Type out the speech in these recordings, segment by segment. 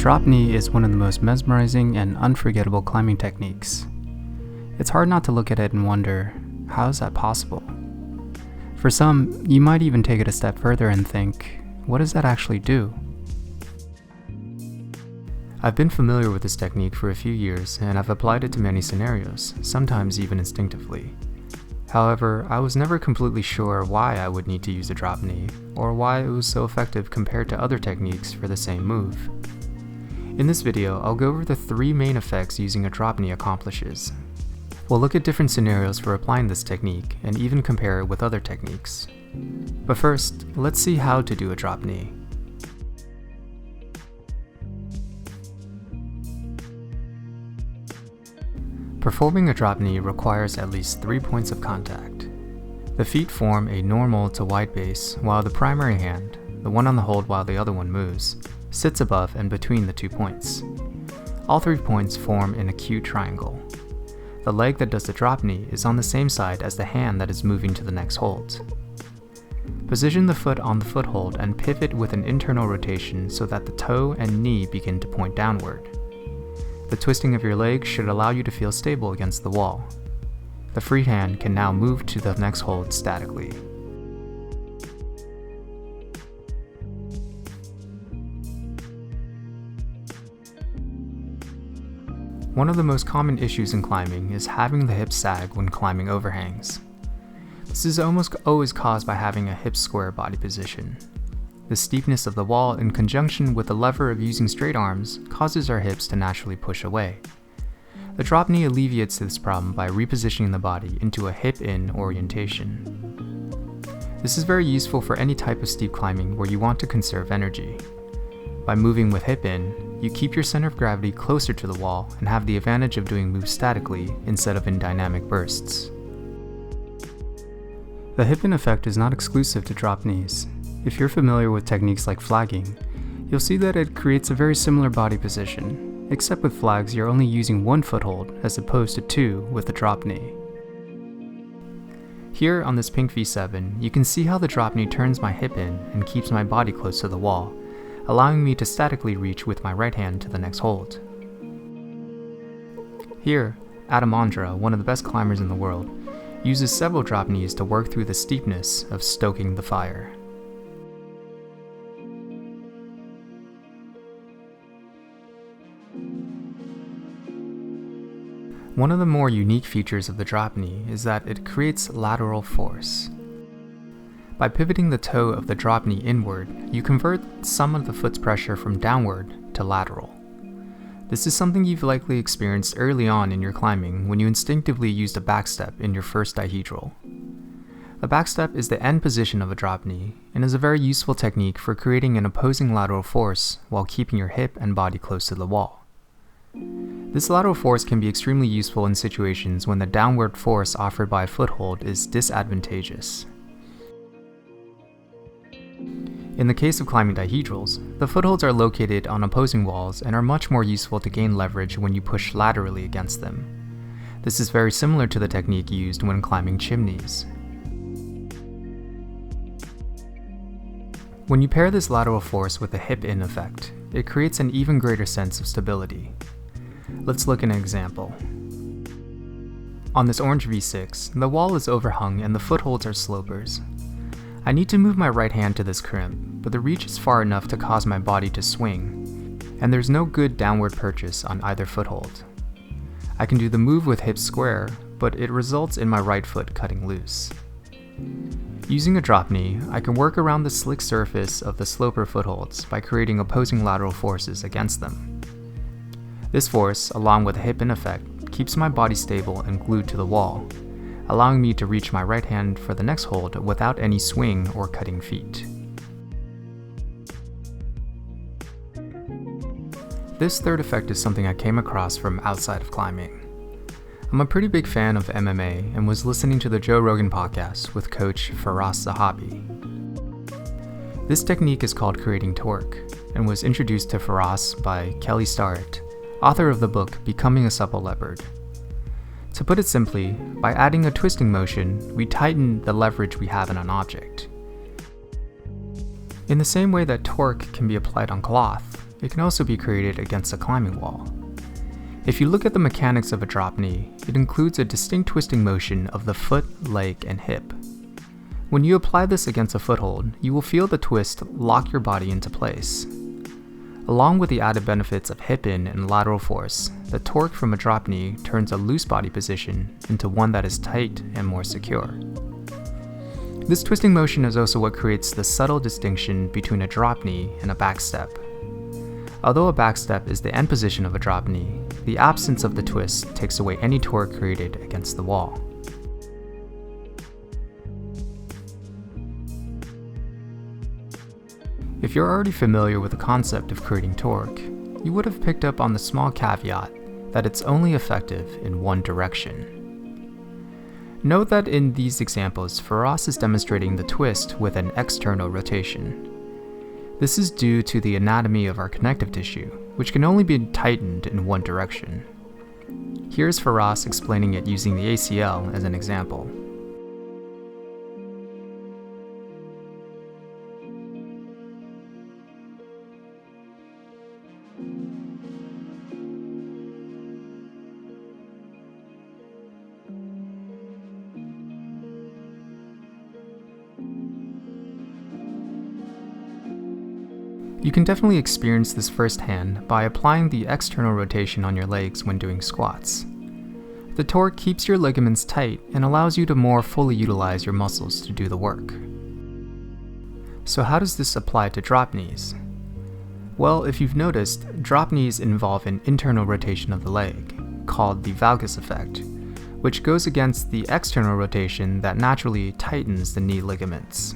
drop knee is one of the most mesmerizing and unforgettable climbing techniques. It's hard not to look at it and wonder, how is that possible? For some, you might even take it a step further and think, what does that actually do? I've been familiar with this technique for a few years and I've applied it to many scenarios, sometimes even instinctively. However, I was never completely sure why I would need to use a drop knee, or why it was so effective compared to other techniques for the same move. In this video, I'll go over the 3 main effects using a drop knee accomplishes. We'll look at different scenarios for applying this technique, and even compare it with other techniques. But first, let's see how to do a drop knee. Performing a drop knee requires at least 3 points of contact. The feet form a normal to wide base, while the primary hand, the one on the hold while the other one moves, sits above and between the 2 points. All 3 points form an acute triangle. The leg that does the drop knee is on the same side as the hand that is moving to the next hold. Position the foot on the foothold and pivot with an internal rotation so that the toe and knee begin to point downward. The twisting of your leg should allow you to feel stable against the wall. The free hand can now move to the next hold statically. One of the most common issues in climbing is having the hips sag when climbing overhangs. This is almost always caused by having a hip square body position. The steepness of the wall in conjunction with the lever of using straight arms causes our hips to naturally push away. The drop knee alleviates this problem by repositioning the body into a hip-in orientation. This is very useful for any type of steep climbing where you want to conserve energy. By moving with hip-in, you keep your center of gravity closer to the wall and have the advantage of doing moves statically instead of in dynamic bursts. The hip-in effect is not exclusive to drop knees. If you're familiar with techniques like flagging, you'll see that it creates a very similar body position, except with flags you're only using 1 foothold as opposed to 2 with the drop knee. Here on this pink V7, you can see how the drop knee turns my hip in and keeps my body close to the wall, allowing me to statically reach with my right hand to the next hold. Here, Adamandra, one of the best climbers in the world, uses several drop knees to work through the steepness of stoking the fire. One of the more unique features of the drop knee is that it creates lateral force. By pivoting the toe of the drop knee inward, you convert some of the foot's pressure from downward to lateral. This is something you've likely experienced early on in your climbing when you instinctively used a backstep in your first dihedral. A backstep is the end position of a drop knee and is a very useful technique for creating an opposing lateral force while keeping your hip and body close to the wall. This lateral force can be extremely useful in situations when the downward force offered by a foothold is disadvantageous. In the case of climbing dihedrals, the footholds are located on opposing walls and are much more useful to gain leverage when you push laterally against them. This is very similar to the technique used when climbing chimneys. When you pair this lateral force with the hip-in effect, it creates an even greater sense of stability. Let's look at an example. On this orange V6, the wall is overhung and the footholds are slopers. I need to move my right hand to this crimp, but the reach is far enough to cause my body to swing, and there's no good downward purchase on either foothold. I can do the move with hips square, but it results in my right foot cutting loose. Using a drop knee, I can work around the slick surface of the sloper footholds by creating opposing lateral forces against them. This force, along with a hip-in effect, keeps my body stable and glued to the wall, allowing me to reach my right hand for the next hold without any swing or cutting feet. This third effect is something I came across from outside of climbing. I'm a pretty big fan of MMA and was listening to the Joe Rogan podcast with coach Firas Zahabi. This technique is called creating torque and was introduced to Firas by Kelly Starrett, author of the book Becoming a Supple Leopard. To put it simply, by adding a twisting motion, we tighten the leverage we have in an object. In the same way that torque can be applied on cloth, it can also be created against a climbing wall. If you look at the mechanics of a drop knee, it includes a distinct twisting motion of the foot, leg, and hip. When you apply this against a foothold, you will feel the twist lock your body into place. Along with the added benefits of hip-in and lateral force, the torque from a drop knee turns a loose body position into one that is tight and more secure. This twisting motion is also what creates the subtle distinction between a drop knee and a back step. Although a back step is the end position of a drop knee, the absence of the twist takes away any torque created against the wall. If you're already familiar with the concept of creating torque, you would have picked up on the small caveat that it's only effective in one direction. Note that in these examples, Firas is demonstrating the twist with an external rotation. This is due to the anatomy of our connective tissue, which can only be tightened in one direction. Here's Firas explaining it using the ACL as an example. You can definitely experience this firsthand by applying the external rotation on your legs when doing squats. The torque keeps your ligaments tight and allows you to more fully utilize your muscles to do the work. So how does this apply to drop knees? Well, if you've noticed, drop knees involve an internal rotation of the leg, called the valgus effect, which goes against the external rotation that naturally tightens the knee ligaments.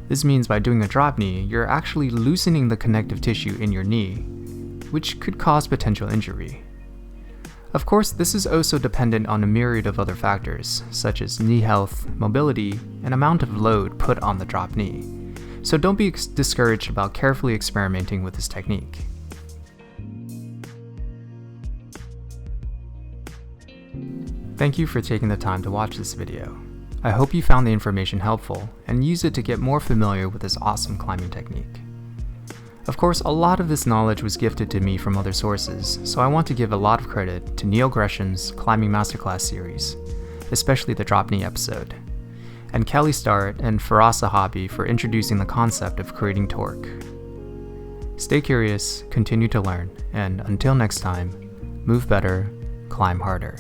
This means by doing a drop knee, you're actually loosening the connective tissue in your knee, which could cause potential injury. Of course, this is also dependent on a myriad of other factors, such as knee health, mobility, and amount of load put on the drop knee, so don't be discouraged about carefully experimenting with this technique. Thank you for taking the time to watch this video. I hope you found the information helpful and use it to get more familiar with this awesome climbing technique. Of course, a lot of this knowledge was gifted to me from other sources, so I want to give a lot of credit to Neil Gresham's Climbing Masterclass series, especially the drop knee episode, and Kelly Starrett and Firas Zahabi for introducing the concept of creating torque. Stay curious, continue to learn, and until next time, move better, climb harder.